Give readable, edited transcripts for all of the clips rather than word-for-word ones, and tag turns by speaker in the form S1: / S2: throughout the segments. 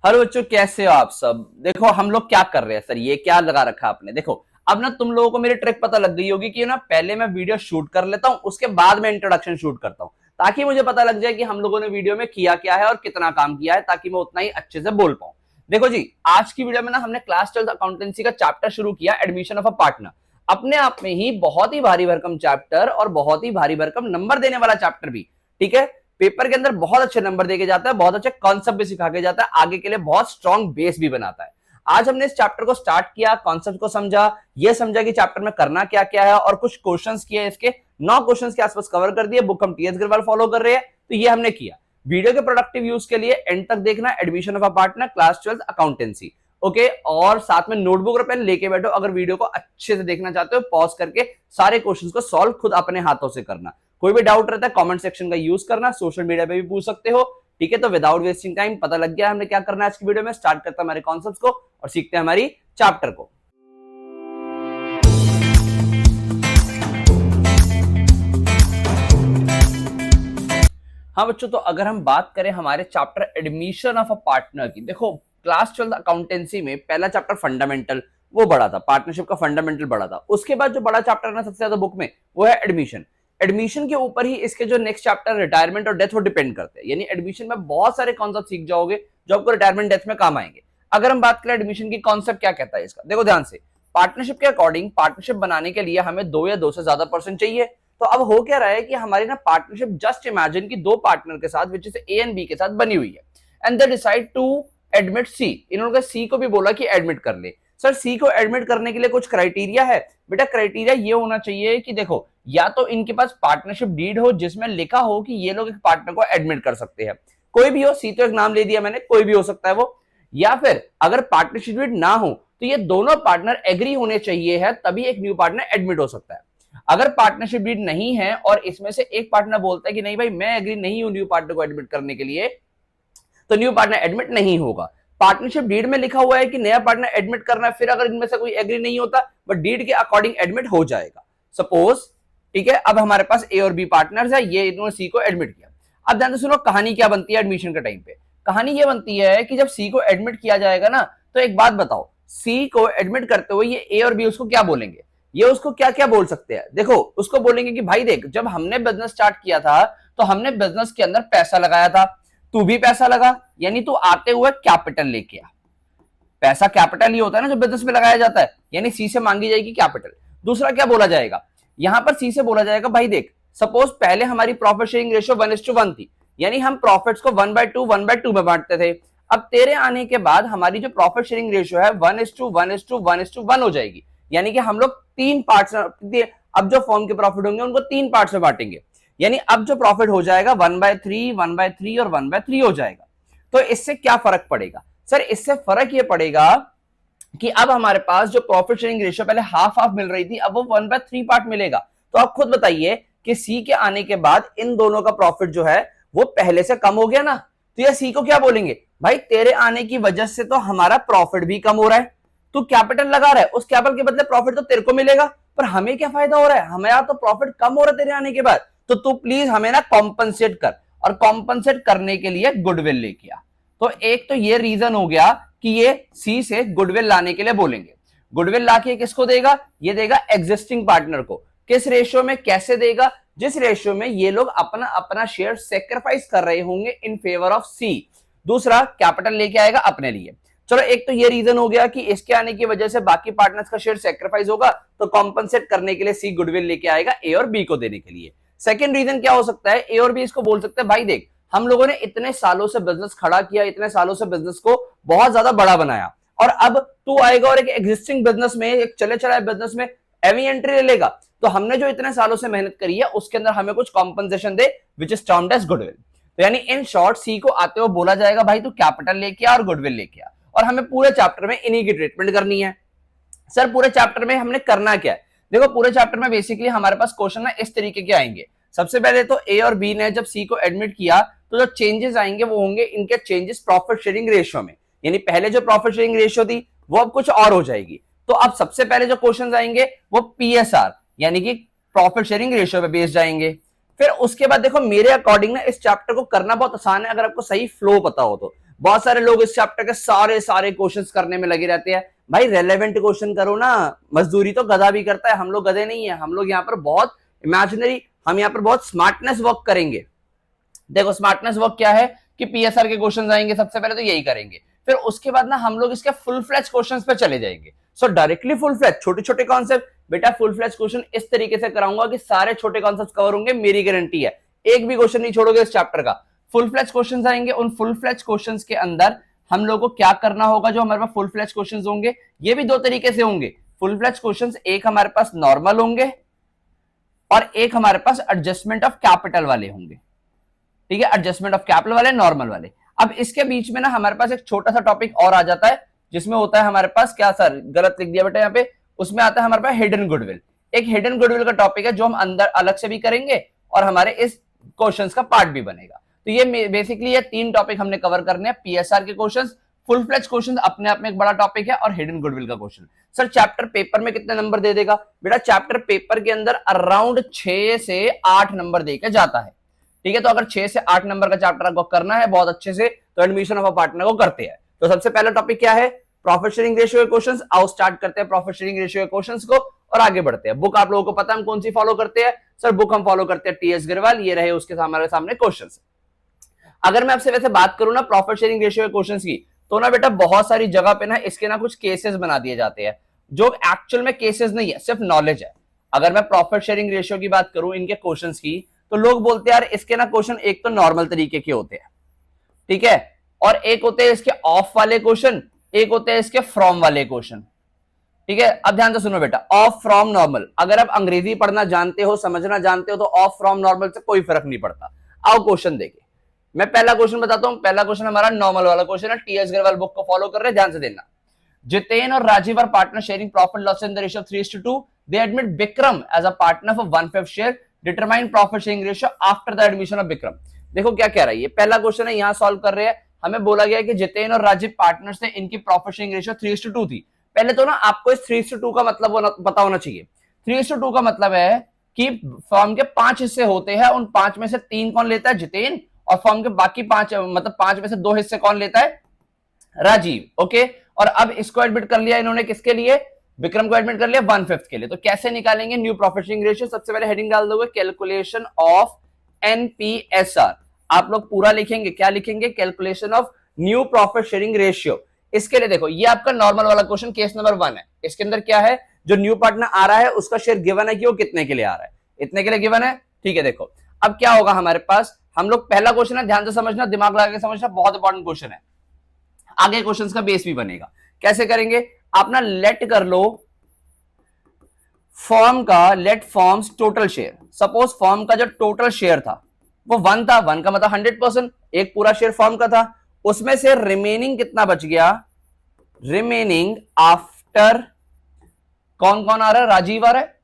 S1: Hello बच्चों, कैसे हो आप सब। देखो हम लोग क्या कर रहे हैं सर, ये क्या लगा रखा आपने। देखो अब ना तुम लोगों को मेरी ट्रिक पता लग गई होगी कि ना पहले मैं वीडियो शूट कर लेता हूं, उसके बाद मैं इंट्रोडक्शन शूट करता हूं, ताकि मुझे पता लग जाए कि हम लोगों ने वीडियो में किया क्या है और कितना काम किया है, ताकि मैं उतना ही अच्छे से बोल पाऊं। देखो जी, आज की वीडियो में ना हमने क्लास 12 अकाउंटेंसी का चैप्टर शुरू किया, एडमिशन ऑफ अ पार्टनर। अपने आप में ही बहुत ही भारी भरकम चैप्टर और बहुत ही भारी भरकम नंबर देने वाला चैप्टर भी। ठीक है, पेपर के अंदर बहुत अच्छे नंबर देके जाता है, बहुत अच्छे कॉन्सेप्ट भी सिखा के जाता है, आगे के लिए बहुत स्ट्रॉन्ग बेस भी बनाता है। आज हमने इस चैप्टर को स्टार्ट किया, कॉन्सेप्ट को समझा, ये समझा कि चैप्टर में करना क्या क्या है, और कुछ क्वेश्चंस किए। इसके 9 क्वेश्चंस के आसपास कवर कर दिए। बुक हम टीएस अग्रवाल फॉलो कर रहे हैं, तो ये हमने किया। वीडियो के प्रोडक्टिव यूज के लिए एंड तक देखना, admission of a partner class 12 accountancy. Okay, और साथ में नोटबुक और पेन लेके बैठो। अगर वीडियो को अच्छे से देखना चाहते हो, पॉज करके सारे क्वेश्चंस को सॉल्व खुद अपने हाथों से करना। कोई भी डाउट रहता है कमेंट सेक्शन का यूज करना, सोशल मीडिया पे भी पूछ सकते हो। ठीक है, तो विदाउट वेस्टिंग टाइम पता लग गया हमने क्या करना है आज की वीडियो में। स्टार्ट करते हैं हमारे कॉन्सेप्ट्स को और सीखते हैं हमारी चैप्टर को। हाँ बच्चों, तो अगर हम बात करें हमारे chapter admission of a partner की, देखो क्लास 12 अकाउंटेंसी में पहला चैप्टर फंडामेंटल वो बड़ा था, पार्टनरशिप का फंडामेंटल बड़ा था। उसके बाद जो बड़ा चैप्टर है ना सबसे ज्यादा बुक में, वो है एडमिशन। एडमिशन के ऊपर ही इसके जो नेक्स्ट चैप्टर रिटायरमेंट और डेथ वो डिपेंड करते हैं। यानी एडमिशन में बहुत सारे कॉन्सेप्ट सीख जाओगे जो आपको रिटायरमेंट डेथ में काम आएंगे। अगर हम बात करें एडमिशन की कॉन्सेप्ट क्या कहता है इसका, देखो ध्यान से। पार्टनरशिप के अकॉर्डिंग पार्टनरशिप बनाने के लिए हमें 2 या 2 से ज्यादा पर्सन चाहिए। तो अब हो क्या रहा है कि हमारी ना पार्टनरशिप, जस्ट इमेजिन कि 2 पार्टनर के साथ which is A and B के साथ बनी हुई है, and they decide to admit C. इन्होंने सी को भी बोला कि एडमिट कर ले। सर सी को एडमिट करने के लिए कुछ क्राइटेरिया है बेटा। क्राइटेरिया ये होना चाहिए कि देखो, या तो इनके पास पार्टनरशिप डीड हो जिसमें लिखा हो कि ये लोग एक पार्टनर को एडमिट कर सकते हैं। कोई भी हो, सी तो एक नाम ले दिया मैंने, कोई भी हो सकता है वो। या फिर अगर पार्टनरशिप डीड ना हो तो ये दोनों पार्टनर एग्री होने चाहिए है, तभी एक न्यू पार्टनर एडमिट हो सकता है। अगर पार्टनरशिप डीड नहीं है और इसमें से एक पार्टनर बोलता है कि नहीं भाई मैं एग्री नहीं हूं न्यू पार्टनर को एडमिट करने के लिए, तो न्यू पार्टनर एडमिट नहीं होगा। पार्टनरशिप डीड में लिखा हुआ है कि नया पार्टनर एडमिट करना है, फिर अगर इनमें से कोई एग्री नहीं होता बट डीड के अकॉर्डिंग एडमिट हो जाएगा। सपोज, ठीक है, अब हमारे पास ए और बी पार्टनर्स है, ये इन्होंने सी को एडमिट किया। अब ध्यान से सुनो, कहानी क्या बनती है एडमिशन के टाइम पे। कहानी ये बनती है कि जब सी को एडमिट किया जाएगा ना, तो एक बात बताओ, सी को एडमिट करते हुए ये ए और बी उसको क्या बोलेंगे, ये उसको क्या क्या बोल सकते हैं। देखो उसको बोलेंगे कि भाई देख, जब हमने बिजनेस स्टार्ट किया था तो हमने बिजनेस के अंदर पैसा लगाया था, तू भी पैसा लगा, यानी तू आते हुए कैपिटल लेके आ। पैसा कैपिटल ही होता है ना जो बिजनेस में लगाया जाता है, यानी सी से मांगी जाएगी कैपिटल। दूसरा क्या बोला जाएगा, यहां पर सी से बोला जाएगा भाई देख, सपोज पहले हमारी प्रॉफिट शेयरिंग रेशियो 1:1 थी, यानी हम प्रॉफिट्स को 1/2 में बांटते थे। अब तेरे आने के बाद हमारी जो प्रॉफिट शेयरिंग रेशियो है 1:1 हो जाएगी, यानी कि हम लोग 3 पार्ट्स, अब जो फॉर्म के प्रॉफिट होंगे उनको 3 पार्ट्स में बांटेंगे। यानी अब जो प्रॉफिट हो जाएगा 1/3, 1/3 और 1/3 हो जाएगा। तो इससे क्या फर्क पड़ेगा सर, इससे फर्क ये पड़ेगा कि अब हमारे पास जो प्रॉफिट शेयरिंग रेशियो पहले हाफ हाफ मिल रही थी, अब वो 1/3 पार्ट मिलेगा। तो आप खुद बताइए कि सी के आने के बाद इन दोनों का प्रॉफिट जो है वो पहले से कम हो गया ना, तो ये सी को क्या बोलेंगे, भाई तेरे आने की वजह से तो हमारा प्रॉफिट भी कम हो रहा है, तू कैपिटल लगा रहा है, उस कैपिटल के बदले प्रॉफिट तो तेरे को मिलेगा, पर हमें क्या फायदा हो रहा है, हमें तो प्रॉफिट कम हो रहा है तेरे आने के बाद, तो तू प्लीज हमें ना कॉम्पनसेट कर। और कॉम्पनसेट करने के लिए गुडविल लेके आ। तो एक तो ये रीजन हो गया कि ये सी से गुडविल लाने के लिए बोलेंगे। गुडविल लाके किसको देगा, ये देगा एग्जिस्टिंग पार्टनर को। किस रेशियो में, कैसे देगा, जिस रेशियो में ये लोग अपना अपना शेयर सेक्रीफाइस कर रहे होंगे इन फेवर ऑफ सी। दूसरा कैपिटल लेके आएगा अपने लिए। चलो एक तो ये रीजन हो गया कि इसके आने की वजह से बाकी पार्टनर्स का शेयर सेक्रीफाइस होगा, तो कॉम्पनसेट करने के लिए सी गुडविल लेके आएगा ए और बी को देने के लिए। सेकंड रीजन क्या हो सकता है, ए और बी इसको बोल सकते हैं भाई देख, हम लोगों ने इतने सालों से बिजनेस खड़ा किया, इतने सालों से बिजनेस को बहुत ज्यादा बड़ा बनाया, और अब तू आएगा और एक एग्जिस्टिंग बिजनेस में, एक चले चलाए बिजनेस में एवी एंट्री ले लेगा, तो हमने जो इतने सालों से मेहनत करी है उसके अंदर हमें कुछ कॉम्पनसेशन दे, which is termed as goodwill. तो यानी इन शॉर्ट सी को आते हुए बोला जाएगा भाई तू कैपिटल लेके आ और गुडविल लेके आ, और हमें पूरे चैप्टर में इन्हीं की ट्रीटमेंट करनी है। सर पूरे चैप्टर में हमने करना क्या है, देखो पूरे चैप्टर में बेसिकली हमारे पास क्वेश्चन ना इस तरीके के आएंगे। सबसे पहले तो ए और बी ने जब सी को एडमिट किया, तो जो चेंजेस आएंगे वो होंगे इनके चेंजेस प्रॉफिट शेयरिंग रेशियो में, यानी पहले जो प्रॉफिट शेयरिंग रेशियो थी वो अब कुछ और हो जाएगी। तो अब सबसे पहले जो क्वेश्चंस आएंगे वो पीएसआर यानी कि प्रॉफिट शेयरिंग रेशियो पे बेस जाएंगे। फिर उसके बाद देखो मेरे अकॉर्डिंग ना इस चैप्टर को करना बहुत आसान है, अगर आपको सही फ्लो पता हो तो। बहुत सारे लोग इस चैप्टर के सारे सारे क्वेश्चंस करने में लगे रहते हैं। भाई रेलेवेंट क्वेश्चन करो ना, मजदूरी तो गधा भी करता है, हम लोग गधे नहीं है, हम लोग यहाँ पर बहुत इमेजिनरी, हम यहाँ पर बहुत स्मार्टनेस वर्क करेंगे। देखो स्मार्टनेस वर्क क्या है कि पीएसआर के क्वेश्चन आएंगे, सबसे पहले तो यही करेंगे, फिर उसके बाद ना हम लोग इसके फुल फ्लैश क्वेश्चंस पे चले जाएंगे। सो डायरेक्टली फुल फ्लैश, छोटे छोटे कॉन्सेप्ट, बेटा फुल फ्लैश क्वेश्चन इस तरीके से कराऊंगा कि सारे छोटे कॉन्सेप्ट कवर होंगे, मेरी गारंटी है, एक भी क्वेश्चन नहीं छोड़ोगे इस चैप्टर का। फुल फ्लैश क्वेश्चंस आएंगे, उन फुल फ्लैश क्वेश्चंस के अंदर हम लोगों को क्या करना होगा, जो हमारे पास फुल फ्लैश क्वेश्चंस होंगे ये भी दो तरीके से होंगे। फुल फ्लैश क्वेश्चंस एक हमारे पास नॉर्मल होंगे और एक हमारे पास एडजस्टमेंट ऑफ कैपिटल वाले होंगे, ठीक है, एडजस्टमेंट ऑफ कैपिटल वाले, नॉर्मल वाले। अब इसके बीच में ना हमारे पास एक छोटा सा टॉपिक और आ जाता है, जिसमें होता है हमारे पास क्या, सर गलत लिख दिया बेटा यहाँ पे, उसमें आता है हमारे पास हिडन गुडविल। एक हिडन गुडविल का टॉपिक है जो हम अंदर अलग से भी करेंगे और हमारे इस क्वेश्चंस का पार्ट भी बनेगा। तो ये बेसिकली ये तीन टॉपिक हमने कवर करने हैं, पीएसआर के क्वेश्चंस, फुल फ्लेज क्वेश्चन अपने आप में एक बड़ा टॉपिक है, और हिडन गुडविल का क्वेश्चन। सर चैप्टर पेपर में कितने नंबर दे देगा? बेटा चैप्टर पेपर के अंदर अराउंड 6 से 8 नंबर देके जाता है, ठीक है। तो अगर 6 से 8 नंबर का चैप्टर आपको करना है बहुत अच्छे से, तो एडमिशन ऑफ अ पार्टनर को करते हैं। तो सबसे पहला टॉपिक क्या है? प्रॉफिट शेयरिंग रेशियो के क्वेश्चंस। आओ स्टार्ट करते हैं प्रॉफिट शेयरिंग रेशियो के क्वेश्चंस को और आगे बढ़ते हैं। बुक आप लोगों को पता है हम कौन सी फॉलो करते हैं? सर बुक हम फॉलो करते हैं टीएस गिरवाल, ये रहे उसके हमारे सामने क्वेश्चंस। अगर मैं आपसे वैसे बात करूं ना प्रॉफिट शेयरिंग रेशियो के क्वेश्चंस की, तो ना बेटा बहुत सारी जगह पे ना इसके ना कुछ केसेस बना दिए जाते हैं, जो एक्चुअल में केसेस नहीं है, सिर्फ नॉलेज है। अगर मैं प्रॉफिट शेयरिंग रेशियो की बात करूं इनके क्वेश्चंस की, तो लोग बोलते हैं यार इसके ना क्वेश्चन एक तो नॉर्मल तरीके के होते हैं, ठीक है, और एक होते हैं इसके ऑफ वाले क्वेश्चन, एक होते हैं इसके फ्रॉम वाले क्वेश्चन, ठीक है। अब ध्यान से सुनो बेटा, ऑफ फ्रॉम नॉर्मल, अगर आप अंग्रेजी पढ़ना जानते हो, समझना जानते हो, तो ऑफ फ्रॉम नॉर्मल से कोई फर्क नहीं पड़ता। आओ क्वेश्चन देखिए, मैं पहला क्वेश्चन बताता हूं। पहला क्वेश्चन हमारा नॉर्मल वाला क्वेश्चन है, टीएस गिरवाल बुक को फॉलो कर रहे हैं, ध्यान से देना। जितेन और Rajiv are partner sharing profit loss in the ratio 3:2। They admit Vikram as a partner for 1/5 share. Determine profit sharing ratio after the admission of Vikram. देखो क्या कह रहा है, ये पहला क्वेश्चन है, यहां सॉल्व कर रहे हैं। हमें बोला गया कि जितेन और राजीव पार्टनर्स थे, इनकी प्रॉफिट शेयरिंग रेशियो 3:2 थी। पहले तो ना आपको इस 3:2 का मतलब पता होना चाहिए। 3:2 का मतलब है कि फर्म के 5 हिस्से होते हैं, उन 5 में से 3 कौन लेता है? जितेन, और फर्म के बाकी 5 मतलब 5 में से 2 हिस्से कौन लेता है? राजीव। ओके, और अब इसको एडमिट कर लिया इन्होंने, किसके लिए? विक्रम को एडमिट कर लिया 1/5 के लिए। तो कैसे निकालेंगे न्यू प्रॉफिट शेयरिंग रेशियो? सबसे पहले हेडिंग डाल दोगे कैलकुलेशन ऑफ एनपीएसआर। आप लोग पूरा लिखेंगे, क्या लिखेंगे? Calculation of new profit sharing ratio. इसके लिए देखो, ये आपका नॉर्मल वाला क्वेश्चन केस नंबर 1 है। इसके अंदर क्या है? जो न्यू पार्टनर आ रहा है उसका शेयर गिवन है कि वो कितने के लिए आ रहा है? इतने के लिए गिवन है, ठीक है। देखो अब क्या होगा हमारे पास, हम लोग पहला क्वेश्चन है, ध्यान से समझना, दिमाग लगा के समझना, बहुत इंपॉर्टेंट क्वेश्चन है, आगे क्वेश्चंस का बेस भी बनेगा। कैसे करेंगे? आप ना लेट कर लो फॉर्म का, let firm's total share. Suppose firm का जो टोटल शेयर था वो 1 था, 1 का मतलब 100%, एक पूरा शेयर फॉर्म का था, उसमें से रिमेनिंग कितना बच गया? रिमेनिंग आफ्टर कौन कौन आ रहा है? राजीव आ रहा है,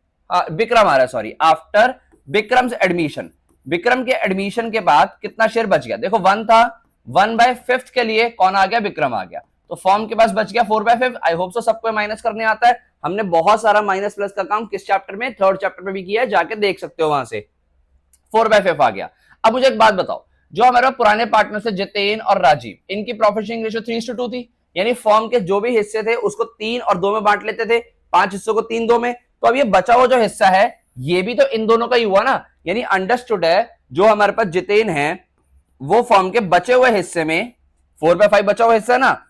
S1: विक्रम आ रहा है, sorry, after Vikram's admission. Vikram के एडमिशन के बाद कितना शेयर बच गया? देखो 1 था, 1/5 के लिए कौन आ गया? विक्रम आ गया। तो फॉर्म के पास बच गया 4/5। आई होप सो सबको माइनस करने आता है। हमने बहुत सारा माइनस प्लस का काम किस चैप्टर में? 3rd चैप्टर में भी किया है, जाके देख सकते हो वहां से। 4/5 आ गया। अब मुझे एक बात बताओ, जो हमारे पुराने पार्टनर थे जितेन और राजीव, इनकी प्रॉफिट शेयरिंग रेशियो 3:2 थी, यानी फॉर्म के जो भी हिस्से थे उसको 3 और 2 में बांट लेते थे, 5 हिस्सों को 3 2 में। तो अब ये बचा हुआ जो हिस्सा है ये भी तो इन दोनों का ही हुआ ना, यानी अंडरस्टूड है, जो हमारे पास जितेन है वो फॉर्म के बचे हुए हिस्से में 4/5 बचा हुआ हिस्सा ना,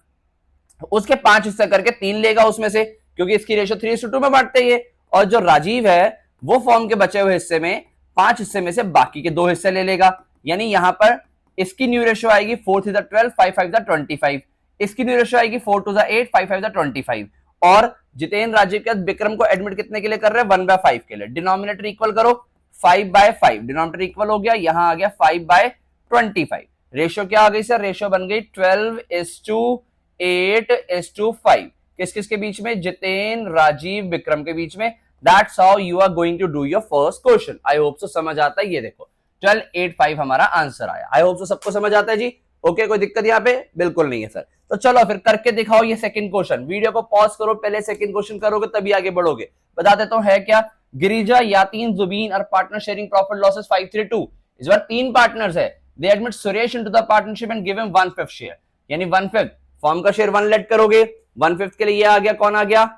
S1: उसके 5 हिस्से करके 3 लेगा उसमें से, क्योंकि इसकी रेशियो 3:2 में बांटते हैं। और जो राजीव है वो फॉर्म के बचे हुए हिस्से में 5 हिस्से में से बाकी के 2 हिस्से ले लेगा, यानी यहां पर इसकी न्यू रेशियो आएगी 4 3 12 5 5 25। इसकी न्यू रेशियो आएगी 4 2 8 5 5 25। और जितेन राजीव के विक्रम को एडमिट कितने के लिए कर रहे हैं? 1/5 के लिए। डिनोमिनेटर इक्वल करो, 5/5, डिनोमिनेटर इक्वल हो गया, यहां आ गया 5/25। रेशियो क्या आ गई सर? रेशियो बन गई 12:8:5। किस किस के बीच में? जितेन, राजीव, विक्रम के बीच में। That's how you are going to do your first question. I hope so समझ आता है। ये देखो 12:8:5 हमारा आंसर आया। आई होप सो सबको समझ आता है जी। ओके, कोई दिक्कत यहाँ पे? बिल्कुल नहीं है सर। तो चलो फिर करके दिखाओ ये सेकंड क्वेश्चन। वीडियो को पॉज करो, पहले सेकंड क्वेश्चन करोगे तभी आगे बढ़ोगे। बता देता हूं है क्या। गिरिजा, यातीन, जुबीन और पार्टनर शेयरिंग प्रॉफिट लॉसेस 532। इस बार 3 पार्टनर्स है। दे admit Suresh into the partnership and give him 1/5 share. यानी 1/5 फॉर्म का शेयर 1 लेट करोगे, 1/5 के लिए ये आ गया, कौन आ गया,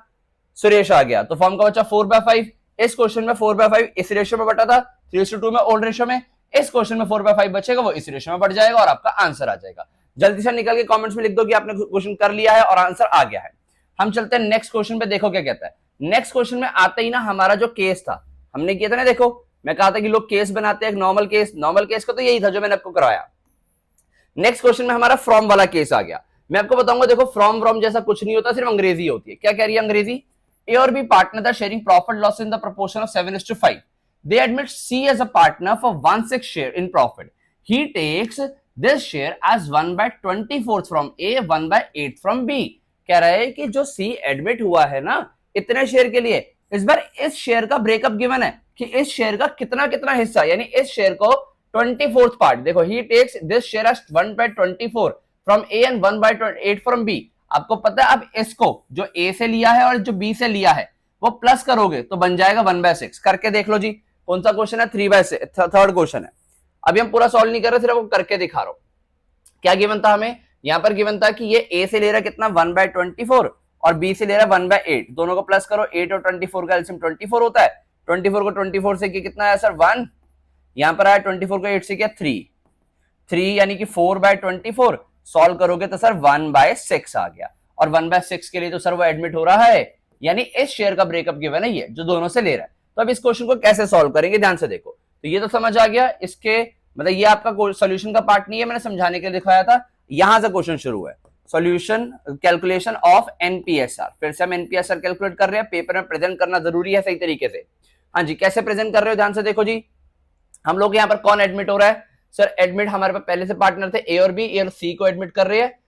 S1: सुरेश आ गया, तो फॉर्म का बचा 4/5। इस क्वेश्चन में 4/5 इस रेशियो में बटा था, 3:2 में ओल्ड रेशियो में, इस क्वेश्चन में 4/5 बचेगा, वो इस रेशियो में बढ़ जाएगा और आपका आंसर आ जाएगा। जल्दी से निकल के कमेंट्स में लिख दो कि आपने क्वेश्चन कर लिया है और आंसर आ गया है। हम चलते हैं नेक्स्ट क्वेश्चन पे, देखो क्या कहता है। नेक्स्ट क्वेश्चन में आते ही ना हमारा जो केस था, हमने किया था ना, देखो मैं कहा था कि लोग केस बनाते हैं, नॉर्मल केस, नॉर्मल केस का तो यही था जो मैंने आपको कराया। नेक्स्ट क्वेश्चन में हमारा फ्रॉम वाला केस आ गया। मैं आपको बताऊंगा, देखो फ्रॉम जैसा कुछ नहीं होता, सिर्फ अंग्रेजी होती है। क्या कह रही है अंग्रेजी, ए और B partner are sharing profit loss in the proportion of 7:5। They admit C as a partner for 1/6 share in profit. He takes this share as 1/24 from A, 1/8 from B. कह रहा है कि जो सी एडमिट हुआ है ना इतने शेयर के लिए, इस बार इस शेयर का ब्रेकअप गिवन है कि इस शेयर का कितना कितना हिस्सा, यानी इस शेयर को 24th पार्ट। देखो he takes this share as 1/24 from A and 1/8 from B. आपको पता है अब इसको जो ए से लिया है और जो बी से लिया है वो प्लस करोगे तो बन जाएगा 1/6। करके देख लो जी, कौन सा क्वेश्चन है, 3/6, थर्ड क्वेश्चन है। अभी हम पूरा सॉल्व नहीं कर रहे, सिर्फ वो करके दिखा रहा हूं। क्या गिवन था हमें, यहां पर गिवन था कि ये ए से ले रहा है कितना 1/24 और बी से ले रहा है 1/8। दोनों को प्लस करो, 8 और 24 का एलसीएम 24 होता है। 24 को 24 से कितना आया सर 1, यहां पर आया 24 को 8 से किया 3 यानी कि 4/24। सॉल्व करोगे तो सर 1/6 आ गया, और 1/6 के लिए तो सर वो एडमिट हो रहा है, यानी इस शेयर का ब्रेकअप गिवन है ये जो दोनों से ले रहा है। तो अब इस क्वेश्चन को कैसे सॉल्व करेंगे, ध्यान से देखो। तो ये तो समझ आ गया, इसके मतलब ये आपका सोल्यूशन का पार्ट नहीं है, मैंने समझाने के लिए दिखाया था। यहां से क्वेश्चन शुरू है, सॉल्यूशन कैलकुलेशन ऑफ एनपीएसआर। फिर से हम एनपीएसआर कैलकुलेट कर रहे हैं, पेपर में प्रेजेंट करना जरूरी है सही तरीके से। हाँ जी, कैसे प्रेजेंट कर रहे हो ध्यान से देखो जी। हम लोग यहाँ पर कौन एडमिट हो रहा है, सर एडमिट हमारे पास पहले से पार्टनर थे ए और बी, ए और सी को एडमिट कर रहे हैं,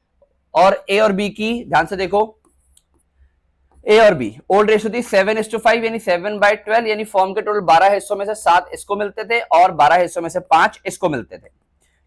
S1: और ए और बी की ध्यान से देखो, ए और बी ओल्ड रेशियो थी 7:5 यानी 7/12, यानी फॉर्म के टोटल 12 हिस्सों में से 7 इसको मिलते थे और 12 हिस्सों में से 5 इसको मिलते थे।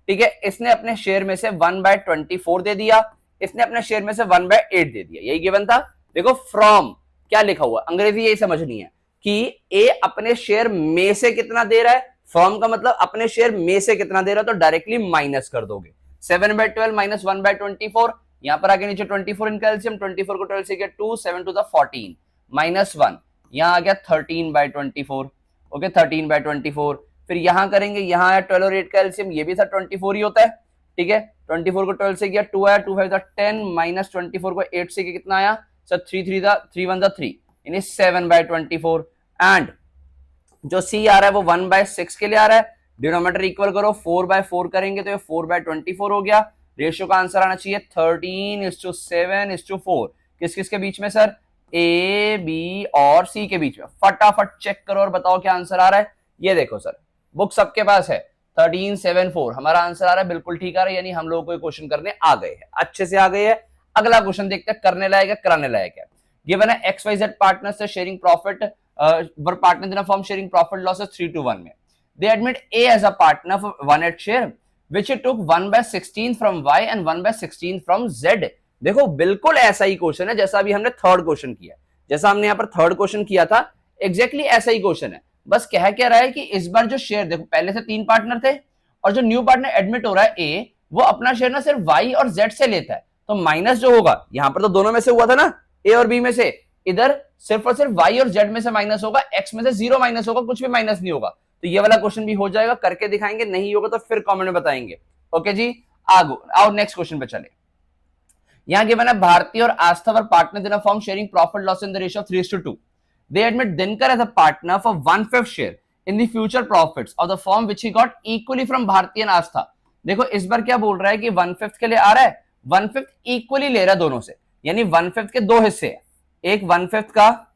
S1: ठीक है, इसने अपने शेयर में से 1/24 दे दिया, इसने अपने शेयर में से 1/8 दे दिया, यही गिवन था। देखो फ्रॉम क्या लिखा हुआ, अंग्रेजी यही समझनी है कि ए अपने शेयर में से कितना दे रहा है, फ्रॉम का मतलब अपने शेयर में से कितना दे रहा है, तो डायरेक्टली माइनस कर दोगे। 7/12 माइनस 1/24, यहां पर आगे नीचे 24 इनका एलसीएम, 24 को 12 से किया 2, 7 to the 14 माइनस 1, यहां आ गया 13/24। ओके 13/24। फिर यहां करेंगे, यहां आया 12 और 8 का एलसीएम, ये भी सर 24 ही होता है। ठीक है, 24 को 12 से किया 2 आया, 2 5 10 माइनस 24 को 8 से कितना आया सर 3 1 3 यानी 7/24। एंड जो सी आ रहा है वो 1/6 के लिए आ रहा है। डिनोमिनेटर इक्वल करो, 4/4 करेंगे तो ये 4/24 हो गया। रेशियो का आंसर आना चाहिए 13:7:4। किस किस के बीच में सर, ए बी और सी के बीच में। फटाफट चेक करो और बताओ क्या आंसर आ रहा है। ये देखो सर, बुक सबके पास है, 13:7:4 हमारा आंसर आ रहा है, बिल्कुल ठीक आ रहा है, यानी हम लोगों को क्वेश्चन करने आ गए हैं, अच्छे से आ गए हैं। अगला क्वेश्चन देखते हैं, करने लायक है कराने लायक है। गिवन है XYZ पार्टनर्स से sharing profit were partner in a firm sharing profit losses 3:1 में। They admit A as a partner for 1/8 share which it took 1/16 from Y and 1/16 from Z। देखो बिल्कुल ऐसा ही क्वेश्चन है जैसा अभी हमने थर्ड क्वेश्चन किया, जैसा हमने यहाँ पर थर्ड क्वेश्चन किया था एग्जैक्टली ऐसा ही क्वेश्चन है। बस कह क्या रहा है कि इस बार जो शेयर, देखो पहले से 3 पार्टनर थे और जो न्यू पार्टनर एडमिट हो रहा है A, वो अपना शेयर ना सिर्फ Y और Z से लेता है, तो माइनस जो होगा यहाँ पर तो दोनों में से हुआ था ना, A और B में से, इधर सिर्फ और सिर्फ Y और Z में से माइनस होगा, X में से 0 माइनस होगा, कुछ भी माइनस नहीं होगा। तो ये वाला क्वेश्चन भी हो जाएगा, करके दिखाएंगे, नहीं होगा तो फिर कमेंट में बताएंगे। ओके जी, आओ नेक्स्ट क्वेश्चन पे चले। यहां गिवन है भारतीय और Astha were partner in a firm sharing profit loss in the ratio of 3:2। They admit Dinkar as a partner for 1/5 share in the future profits of the firm which he got equally from Bharati and Astha. देखो इस बार क्या बोल रहा है कि 1/5 के लिए आ रहा है, 1/5 इक्वली ले रहा है दोनों से, यानी 1/5 के दो हिस्से हैं, एक 1/5 का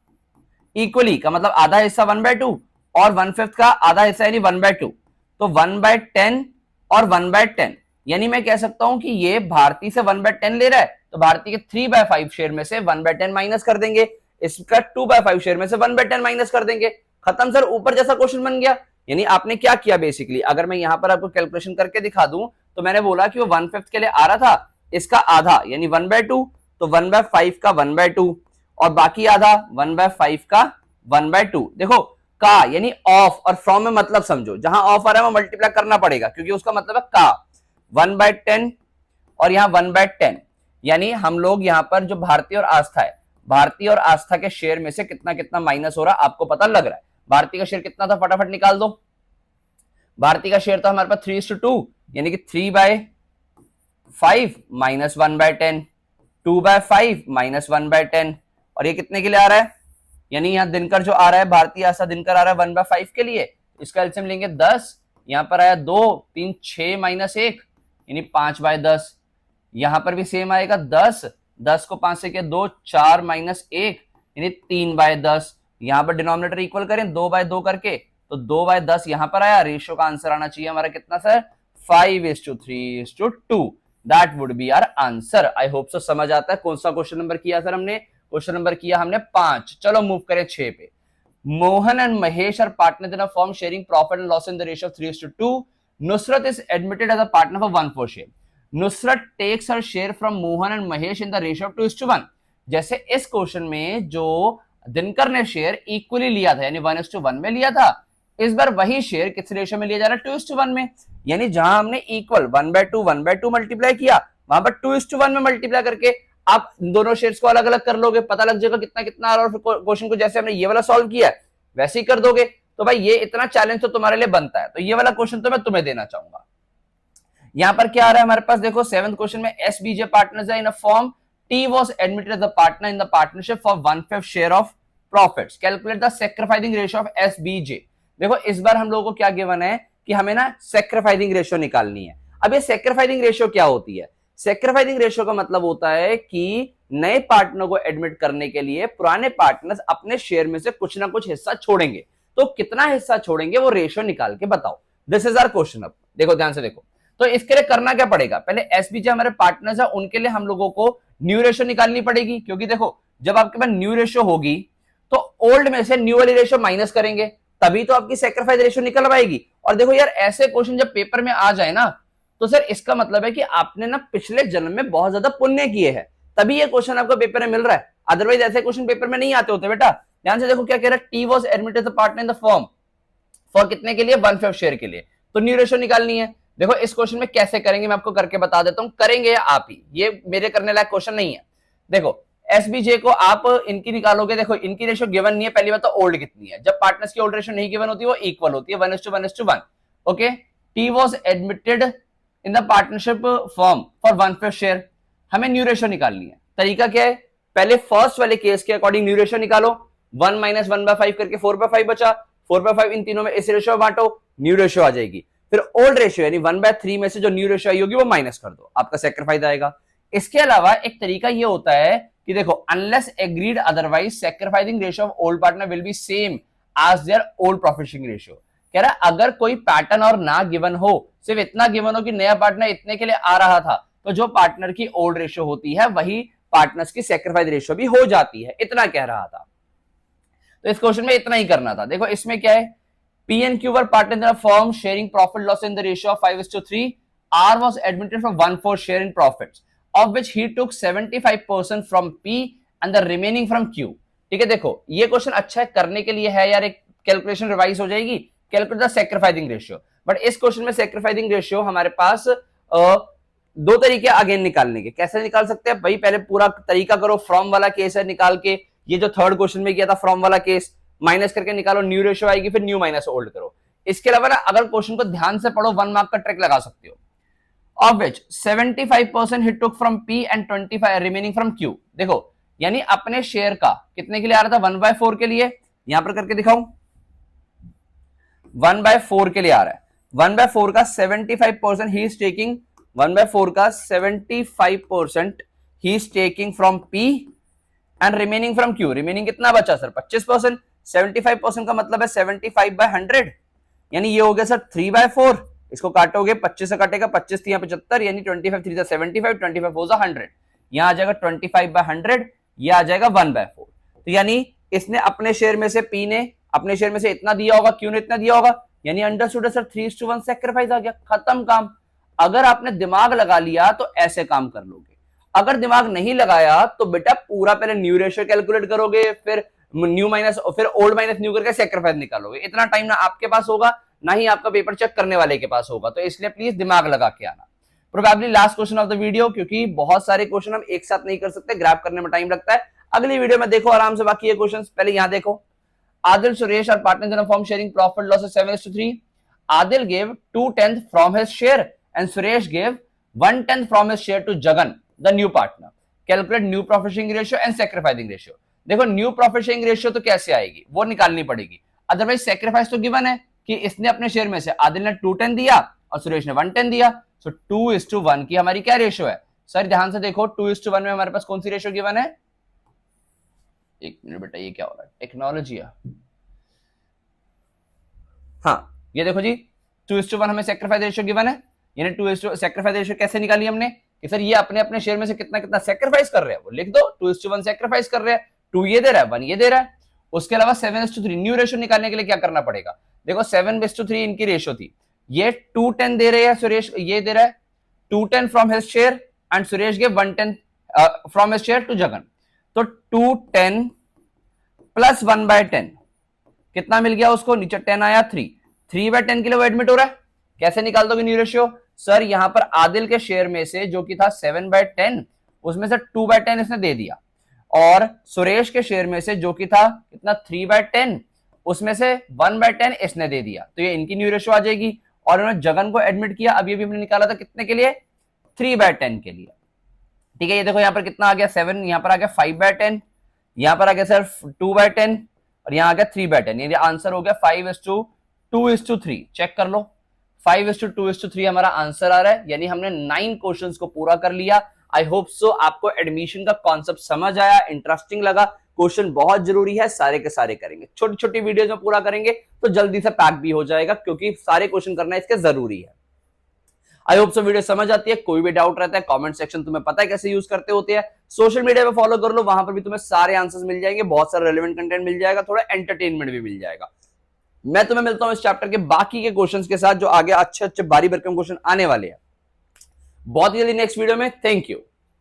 S1: इक्वली का मतलब आधा हिस्सा 1/2 और 1/5 का आधा हिस्सा यानी 1/2, तो 1/10 और 1/10, यानी मैं कह सकता हूं कि ये भारती से 1/10 ले रहा है, तो भारती के 3/5 शेयर में से 1/10 माइनस कर देंगे, इसका 2/5 शेयर में से 1/10 माइनस कर देंगे, खत्म सर, ऊपर जैसा क्वेश्चन बन गया। यानी आपने क्या किया बेसिकली, अगर मैं यहां पर आपको कैलकुलेशन करके दिखा दूं तो मैंने बोला कि वो 1/5 के लिए आ रहा था, इसका आधा यानी 1/2, तो 1/5 का 1/2 और बाकी आधा 1/5 का 1/2। देखो का यानी ऑफ और फ्रॉम में मतलब समझो, जहां ऑफ आ रहा है वो मल्टीप्लाई करना पड़ेगा क्योंकि उसका मतलब है का। 1/10 और यहाँ 1/10, यानी हम लोग यहाँ पर जो भारती और आस्था है, भारती और आस्था के शेयर में से कितना कितना माइनस हो रहा है आपको पता लग रहा है। भारती का शेयर कितना था फटाफट निकाल दो। भारती का शेयर था हमारे पास 3:2, यानी कि 3/5 माइनस 1/10, 2/5 माइनस 1/10, और ये कितने के लिए आ रहा है, यानी यहाँ दिनकर जो आ रहा है, भारतीय आशा दिनकर आ रहा है 1/5 के लिए। इसका एलसीएम लेंगे 10, यहाँ पर आया 2, 3, 6 माइनस 1 यानी 5/10। यहां पर भी सेम आएगा 10, 10 को 5 से किया 2, 4 माइनस 1 यानी 3/10। यहां पर डिनोमिनेटर इक्वल करें 2/2 करके, तो 2/10 यहां पर आया। रेशियो का आंसर आना चाहिए हमारा कितना sir, 5:3:2। That would be our answer. I hope so समझ आता है। कौन सा क्वेश्चन नंबर किया सर हमने, क्वेश्चन नंबर किया हमने 5। चलो मूव करें 6 पे। Mohan and Mahesh are partner in a firm sharing profit and loss in the ratio of 3:2। Nusrat is admitted as a partner for 1/4 share. Nusrat takes her share from Mohan and Mahesh in the ratio of 2:1. जैसे इस question में जो दिनकर ने share equally लिया था, यानी 1:1 में लिया था, इस बार वही शेयर किस रेशियो में लिया जा रहा है, 2:1 में। यानी जहां हमने इक्वल 1/2 मल्टीप्लाई किया, वहां पर 2:1 में मल्टीप्लाई करके आप दोनों शेयर्स को अलग अलग कर लोगे, पता लग जाएगा कितना कितना आ रहा है। और क्वेश्चन को जैसे हमने ये वाला सॉल्व किया वैसे ही कर दोगे। तो भाई ये इतना चैलेंज तो तुम्हारे लिए बनता है, तो ये वाला क्वेश्चन तो मैं तुम्हें देना चाहूंगा। यहां पर क्या आ रहा है हमारे पास, देखो 7th क्वेश्चन में एसबीजे पार्टनर्स है in a firm, T was admitted as a partner in the partnership for 1/5 share of profits. Calculate the sacrificing ratio of SBJ. देखो इस बार हम लोगों को क्या गिवन है कि हमें ना सैक्रिफाइसिंग रेशियो निकालनी है। अब ये सैक्रिफाइसिंग रेशियो क्या होती है, सैक्रिफाइसिंग रेशियो का मतलब होता है कि नए पार्टनर को एडमिट करने के लिए पुराने पार्टनर्स अपने शेयर में से कुछ ना कुछ हिस्सा छोड़ेंगे। तो कितना हिस्सा छोड़ेंगे वो रेशियो निकाल के बताओ। This is our question. अब देखो ध्यान से देखो, तो इसके लिए करना क्या पड़ेगा, पहले एसबीजे हमारे पार्टनर्स है उनके लिए हम लोगों को न्यू रेशियो निकालनी पड़ेगी। क्योंकि देखो जब आपके पास न्यू रेशियो होगी तो ओल्ड में से न्यू वाली रेशियो माइनस करेंगे, तभी तो आपकी सैक्रिफाइस रेशियो निकल पाएगी। और देखो यार ऐसे क्वेश्चन जब पेपर में आ जाए ना, तो सर इसका मतलब है कि आपने ना पिछले जन्म में बहुत ज्यादा पुण्य किए हैं, तभी ये क्वेश्चन आपको पेपर में मिल रहा है। अदरवाइज ऐसे क्वेश्चन पेपर में नहीं आते होते बेटा। ध्यान से देखो क्या कह रहा है, T was admitted as a partner in the firm for कितने के लिए, 1/5 शेयर के लिए। तो न्यू रेशियो निकालनी है। देखो इस क्वेश्चन में कैसे करेंगे मैं आपको करके बता देता हूं, करेंगे आप ही, ये मेरे करने लायक क्वेश्चन नहीं है। देखो एसबीजे को आप इनकी निकालोगे, देखो इनकी रेशियो गिवन नहीं है, पहली बात तो ओल्ड कितनी है, जब पार्टनर्स की ओल्ड रेशियो नहीं गिवन होती वो इक्वल होती है 1:1:1। Okay, T was admitted in the partnership firm for 1/5 share. हमें न्यू रेशियो निकालनी है। तरीका क्या है, पहले फर्स्ट वाले केस के अकॉर्डिंग न्यू रेशियो निकालो, 1 - 1/5 करके 4/5 बचा, 4/5 इन तीनों में इस रेशियो बांटो, न्यू रेशियो आ जाएगी। फिर ओल्ड रेशियो यानी 1/3 में से जो न्यू रेशियो आई होगी वो माइनस कर दो, आपका सैक्रिफाइस आएगा। इसके अलावा एक तरीका ये होता है कि देखो unless agreed otherwise sacrificing ratio of old partner will be same as their old profit sharing ratio. कह रहा है अगर कोई पैटर्न और ना गिवन हो, सिर्फ इतना गिवन हो कि नया पार्टनर इतने के लिए आ रहा था, तो जो पार्टनर की ओल्ड रेशियो होती है वही पार्टनर्स की सैक्रिफाइस रेशियो भी हो जाती है। इतना कह रहा था, तो इस क्वेश्चन में इतना ही करना था। देखो इसमें क्या है, P and Q were partners in a firm sharing profit loss in the ratio of 5:3. R was admitted for 1/4 share in profits, of which he took 75% from P and the remaining from Q. ठीक है, देखो ये question अच्छा है करने के लिए है यार, एक कैलकुलेशन रिवाइज हो जाएगी, calculate the sacrificing ratio. But इस क्वेश्चन में सैक्रिफाइसिंग रेशियो हमारे पास दो तरीके अगेन निकालने के। कैसे निकाल सकते हैं भाई, पहले पूरा तरीका करो, फ्रॉम वाला केस है निकाल के, ये जो थर्ड क्वेश्चन में किया था फ्रॉम वाला केस, माइनस करके निकालो, न्यू रेशियो आएगी, फिर न्यू माइनस ओल्ड करो। इसके अलावा ना अगर क्वेश्चन को ध्यान से पढ़ो 1 मार्क का ट्रिक लगा सकते हो। Of which 75% he took from P and 25 remaining from Q। देखो यानी अपने शेयर का कितने के लिए आ रहा था, 1/4 के लिए, यहां पर करके दिखाऊं 1/4 के लिए आ रहा है। 1/4 का 75% ही इज टेकिंग, 1/4 का 75% he is taking from P and remaining from Q। Remaining कितना बचा सर, 25%। 75% का मतलब है 75/100, यानी ये हो गया सर 3/4। इसको काटोगे 25 से काटेगा, 25 3 75, यानी 25 3 75, 25 4 100, यहां आ जाएगा 25/100, ये आ जाएगा 1/4। तो यानी इसने अपने शेयर में से, P ने अपने शेयर में से इतना दिया होगा, Q ने इतना दिया होगा, यानी अंडरस्टूड है सर 3:1 सैक्रिफाइस आ गया, खत्म काम। अगर आपने दिमाग लगा लिया तो ऐसे काम कर लोगे, अगर दिमाग नहीं लगाया तो बेटा पूरा पहले न्यू रेशियो कैलकुलेट करोगे, फिर न्यू माइनस, फिर ओल्ड माइनस न्यू करके सैक्रिफाइस निकालोगे। इतना टाइम ना आपके पास होगा, ना ही आपका पेपर चेक करने वाले के पास होगा, तो इसलिए प्लीज दिमाग लगा के आना। Probably last question of the video, क्योंकि बहुत सारे क्वेश्चन हम एक साथ नहीं कर सकते, ग्रैब करने में टाइम लगता है। अगली वीडियो में देखो आराम से बाकी ये क्वेश्चन। पहले यहां देखो, Adil Suresh are partners in a firm sharing profit loss of 7:3. Adil gave 2/10 from his share and Suresh gave 1/10 from his share to Jagan, the new partner. Calculate new profit sharing ratio and sacrificing ratio. देखो new profit sharing ratio तो कैसे आएगी, वो निकालनी पड़ेगी। Otherwise sacrifice तो given है कि इसने अपने शेयर में से आदिल ने 2/10 दिया और सुरेश ने 1/10 दिया। सो 2:1 की हमारी क्या रेशियो है? सर ध्यान से देखो, 2:1 में हमारे पास कौन सी रेशियो गिवन है? एक मिनट बेटा, ये क्या हो रहा है? टेक्नोलॉजी है। हाँ ये देखो जी, 2:1 हमें सेक्रीफाइस रेशियो गिवन है। यानी 2:1 सेक्रीफाइस रेशियो कैसे निकाली हमने कि सर ये अपने अपने शेयर में से कितना कितना सेक्रीफाइस कर रहे हैं, वो लिख दो। 2:1 सेक्रीफाइस कर रहे हैं, 2 ये दे रहा है, 1 ये दे रहा है। उसके अलावा 7:3 न्यू रेशियो निकालने के लिए क्या करना पड़ेगा? देखो 7:3 इनकी रेशियो थी, ये 2/10 दे रहे हैं सुरेश, ये दे रहा है 2/10 from his share and Suresh gave 1/10 from his share to Jagan. तो 2/10 प्लस 1/10 कितना मिल गया उसको? नीचे 10 आया, 3/10 के लिए वो एडमिट हो रहा है। कैसे निकाल दोगे न्यू रेशियो? सर यहां पर आदिल के शेयर में से जो कि था 7/10, उसमें से 2/10 इसने दे दिया, और सुरेश के शेयर में से जो कि था कितना 3/10, उसमें से 1/10 इसने दे दिया। तो ये इनकी न्यू रेशियो आ जाएगी। और उन्होंने जगन को एडमिट किया, अभी अभी हमने निकाला था कितने के लिए? 3/10 के लिए। ठीक है, ये देखो यहां पर कितना आ गया 7, यहां पर आ गया 5/10, यहां पर आ गया सर 2/10 और यहां आ गया 3/10। यानी आंसर हो गया 5:2:3। चेक कर लो, 5:2:3 हमारा आंसर आ रहा है। यानी हमने 9 क्वेश्चंस को पूरा कर लिया। आई होप सो आपको एडमिशन का कॉन्सेप्ट समझ आया, इंटरेस्टिंग लगा। क्वेश्चन बहुत जरूरी है, सारे के सारे करेंगे, छोटी छोटी वीडियोज में पूरा करेंगे तो जल्दी से पैक भी हो जाएगा, क्योंकि सारे क्वेश्चन करना इसके जरूरी है। आई होप सो वीडियो समझ आती है। कोई भी डाउट रहता है कमेंट सेक्शन, तुम्हें पता है कैसे यूज करते होते हैं। सोशल मीडिया पे फॉलो कर लो, वहां पर भी तुम्हें सारे आंसर्स मिल जाएंगे, बहुत सारा रेलेवेंट कंटेंट मिल जाएगा, थोड़ा एंटरटेनमेंट भी मिल जाएगा। मैं तुम्हें मिलता हूं इस चैप्टर के बाकी के क्वेश्चंस के साथ, जो आगे अच्छे अच्छे बारी भरकम क्वेश्चन आने वाले हैं बहुत जल्दी नेक्स्ट वीडियो में। Thank you.